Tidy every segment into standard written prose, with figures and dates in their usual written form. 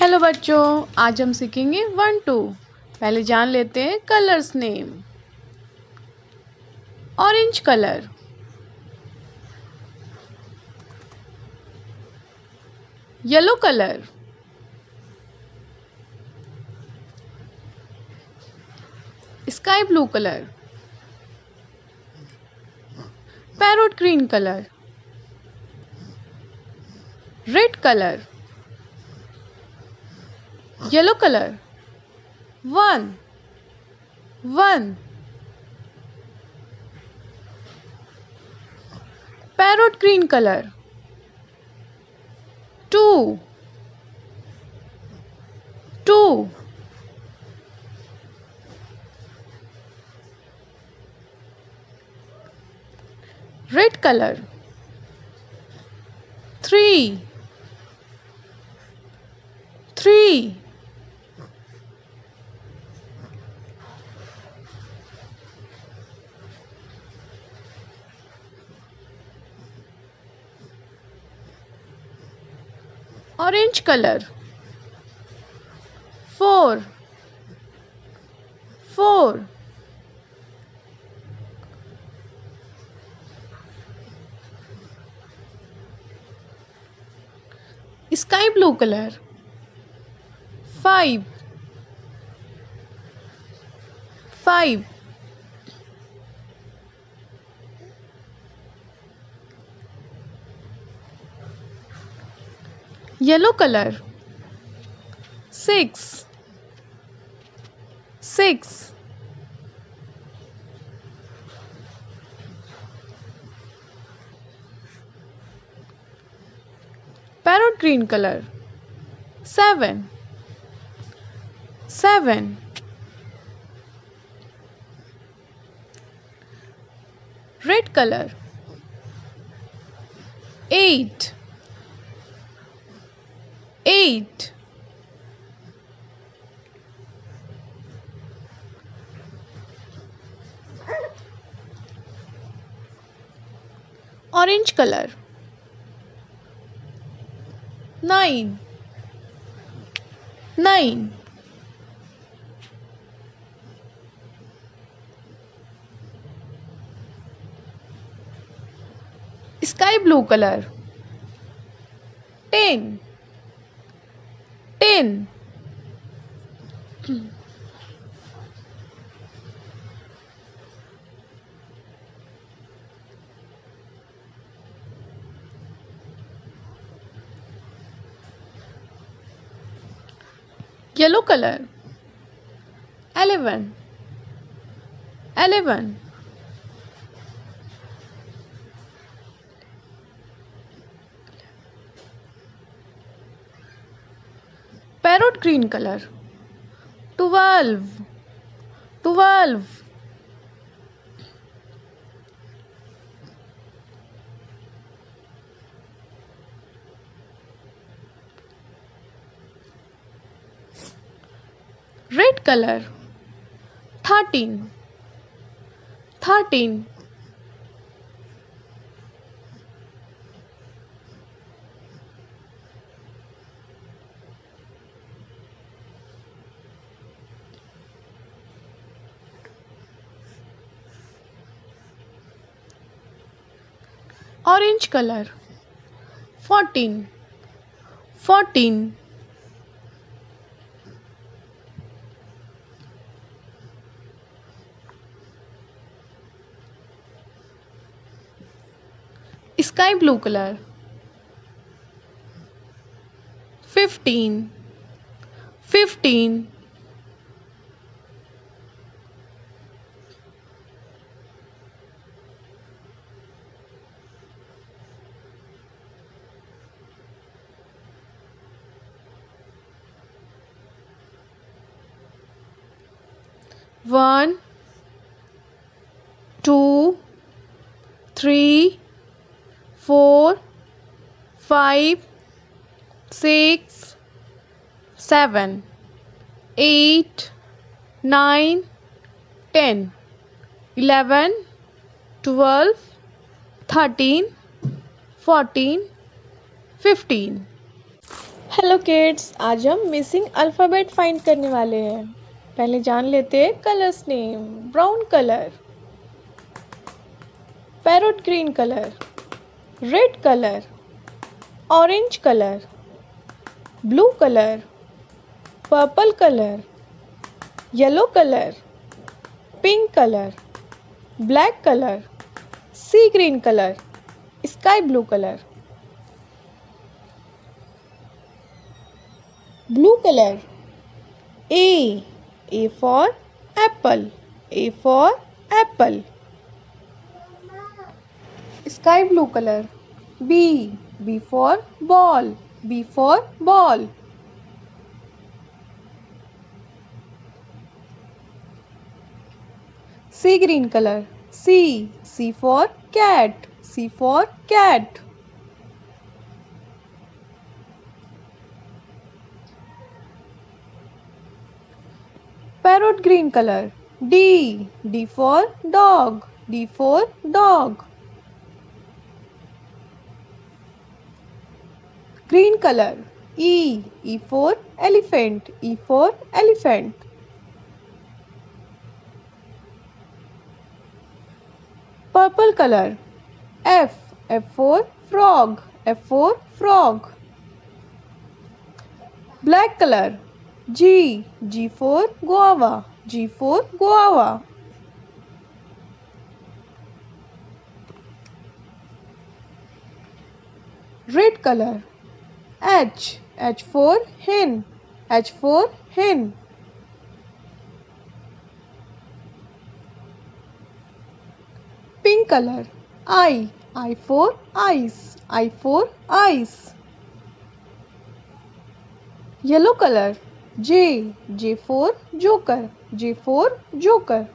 Hello बच्चों, आज हम सीखेंगे 1-2। पहले जान लेते हैं colours name. Orange colour, yellow colour, sky blue colour, parrot green colour, red colour, yellow colour, 1 1, parrot green colour, 2 2, red colour, 3 3, orange color, 4 4, sky blue color, 5 5, yellow color, 6 6, parrot green color, 7 7, red color, 8 8, orange color, 9 9, sky blue color, 10 10, yellow color, 11 11, parrot green color, 12 12, red color, 13 13, orange color, 14 14, sky blue color, 15 15, one, 2, 3, 4, 5, 6, 7, 8, 9, 10, 11, 12, 13, 14, 15. Hello kids, आज हम missing alphabet find करने वाले हैं। पहले जान लेते हैं colours name. Brown colour, parrot green colour, red colour, orange colour, blue colour, purple colour, yellow colour, pink colour, black colour, sea green colour, sky blue colour. Blue colour, A for apple, A for apple. Sky blue color, B for ball, B for ball. Sea green color, C for cat, C for cat. Parrot green color, D for dog, D for dog. Green color, E for elephant, E for elephant. Purple color, F for frog, F for frog. Black color, G for guava, G for guava. Red color, H for hen, H for hen. Pink color, I for ice, I for ice. Yellow color, J for joker, J for joker.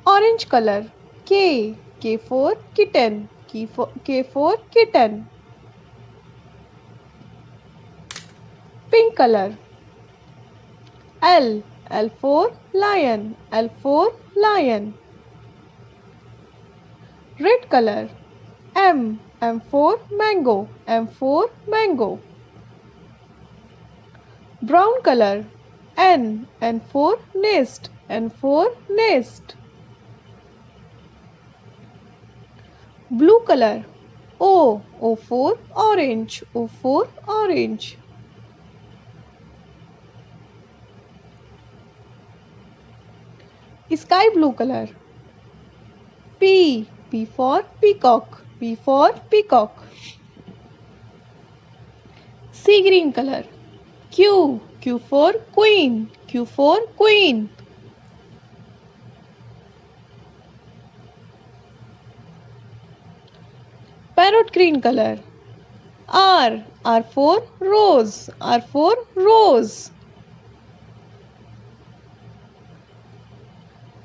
Orange color, K for kitten, K for kitten. Pink color, L for lion, L for lion. Red color, M for mango, M for mango. Brown color, N for nest, N for nest. Blue color, O for orange, O for orange. Sky blue color, P for peacock, P for peacock. Sea green color, Q for queen, Q for queen. Parrot green color, R for rose, R for rose.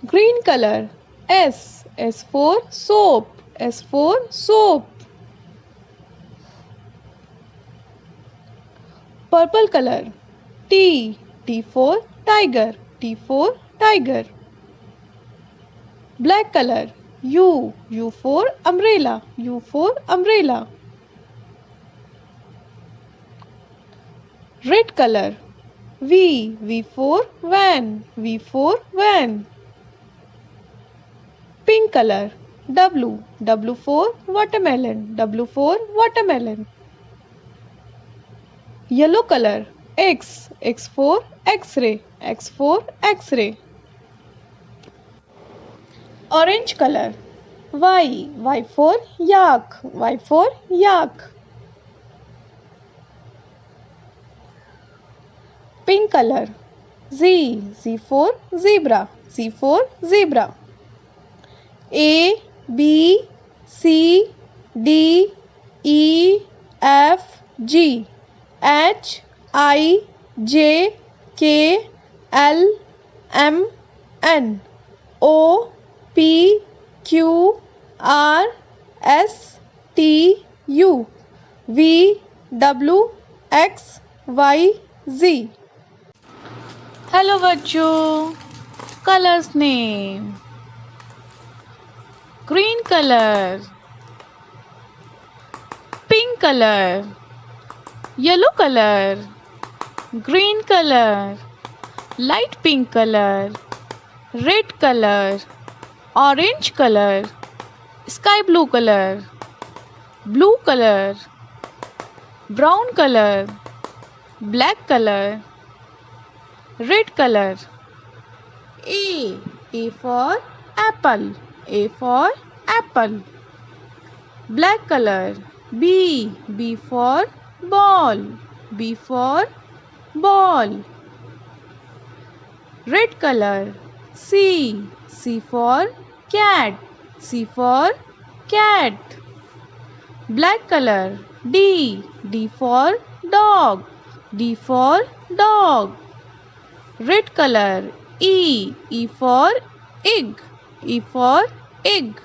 Green color, S for soap, S for soap. Purple color, T for tiger, T for tiger. Black color, U for umbrella, U for umbrella. Red color, V for van, V for van. Pink color, W for watermelon, W for watermelon. Yellow color, X for X-ray, X for X-ray. Orange color, Y for yak, Y for yak. Pink color, Z for zebra, Z for zebra. A B C D E F G H I J K L M N O P Q R S T U V W X Y Z. Hello बच्चों, colours name. green color, pink color, yellow color, green color, light pink color, red color, orange color, sky blue color, blue color, brown color, black color, red color. A for apple, A for apple. Black color. B for ball, B for ball. Red color. C for cat, C for cat. Black color. D for dog, D for dog. Red color. E for egg, E for egg.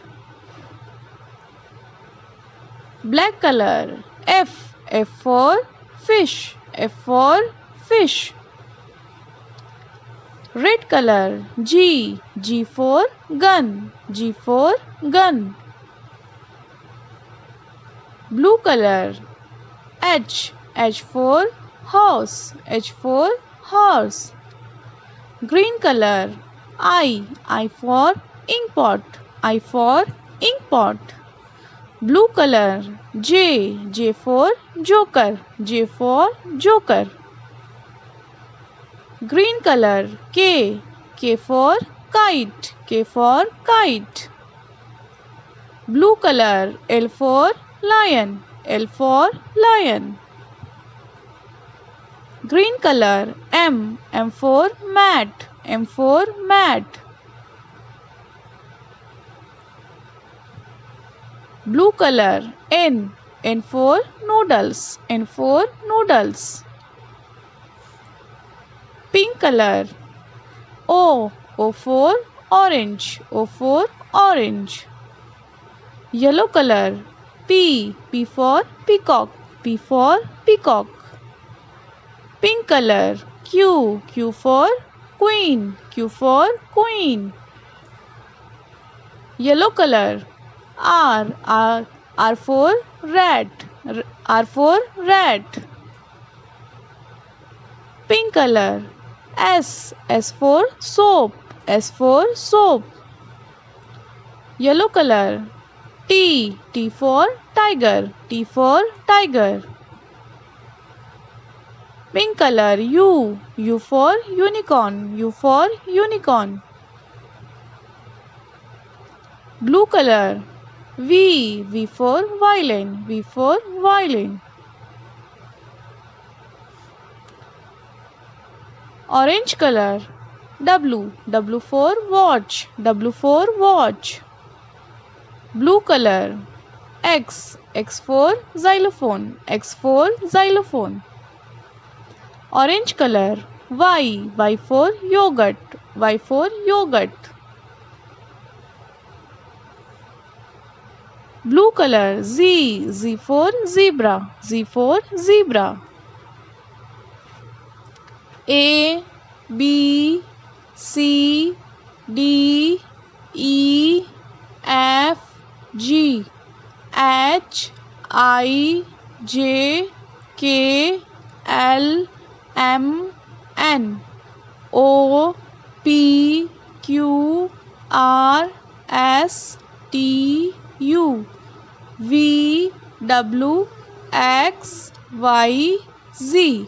Black color. F for fish, F for fish. Red color. G for gun, G for gun. Blue color. H for horse, H for horse. Green color. I for ink pot, I for ink pot. Blue color. J for joker, J for joker. Green color. K for kite, K for kite. Blue color. L for lion, L for lion. Green color. M for mat, M for mat. Blue color. N for noodles, N for noodles. Pink color. O for orange, O for orange. Yellow color. P for peacock, P for peacock. Pink color. Q for queen, Q for queen. Yellow color. R for rat, R for rat. Pink color. S for soap, S for soap. Yellow color. T for tiger, T for tiger. Pink color. U for unicorn, U for unicorn. Blue color. V for violin, V for violin. Orange color. W for watch, W for watch. Blue color. X for xylophone, X for xylophone. Orange color. Y for yogurt, Y for yogurt. Blue color. Z for zebra, Z for zebra. A B C D E F G H I J K L M N O P Q R S T U V W X Y Z.